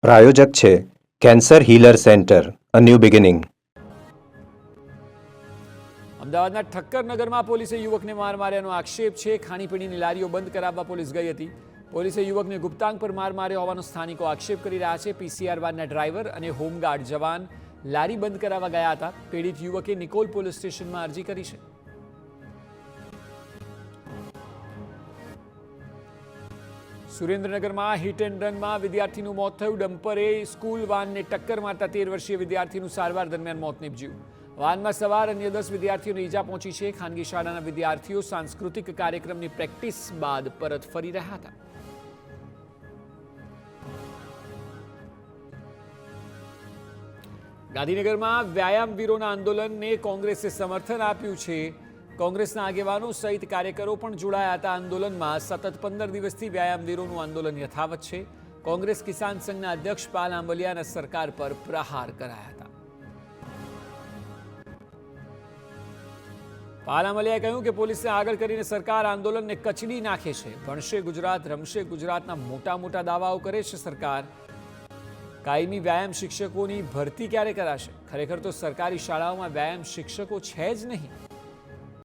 પ્રાયોજક છે cancer healer centre, a new beginning. અમદાવાદના ઠક્કરનગરમાં પોલીસે યુવકને માર માર્યાનો આક્ષેપ છે. ખાણીપીણીની લારીઓ બંધ કરાવવા પોલીસ ગઈ હતી. પોલીસે યુવકને ગુપ્તાંગ પર માર માર્યો હોવાનો સ્થાનિકો આક્ષેપ કરી રહ્યા છે. પીસીઆર વાનના ડ્રાઈવર અને હોમગાર્ડ જવાન લારી બંધ કરાવવા ગયા હતા. પીડિત યુવકે નિકોલ પોલીસ સ્ટેશનમાં અરજી કરી છે. સુરેન્દ્રનગરમાં હિટ એન્ડ રનમાં વિદ્યાર્થીનું મોત થયું. ડમ્પરે સ્કૂલ વાનને ટક્કર મારતા 13 વર્ષીય વિદ્યાર્થીનું સારવાર દરમિયાન મોત નીપજ્યું. વાનમાં સવાર અન્ય 10 વિદ્યાર્થીઓને ઈજા પહોંચી છે. ખાનગી શાળાના વિદ્યાર્થીઓ સાંસ્કૃતિક કાર્યક્રમની પ્રેક્ટિસ બાદ પરત ફરી રહ્યા હતા. ગાંધીનગરમાં વ્યાયામવીરોના આંદોલનને કોંગ્રેસે સમર્થન આપ્યું છે. કોંગ્રેસના આગેવાનો સહિત કાર્યકરો પણ જોડાયા હતા. આંદોલનમાં સતત 15 દિવસથી વ્યાયામવીરોનું આંદોલન યથાવત છે. કોંગ્રેસ કિસાન સંઘના અધ્યક્ષ પાલ આંબલિયાના સરકાર પર પ્રહાર કરાયા હતા. પાલ આંબલિયાએ કહ્યું કે પોલીસને આગળ કરીને સરકાર આંદોલનને કચડી નાખે છે. ભણશે ગુજરાત, રમશે ગુજરાતના મોટા દાવાઓ કરે છે સરકાર. કાયમી વ્યાયામ શિક્ષકોની ભરતી ક્યારે કરાશે? ખરેખર તો સરકારી શાળાઓમાં વ્યાયામ શિક્ષકો છે જ નહીં.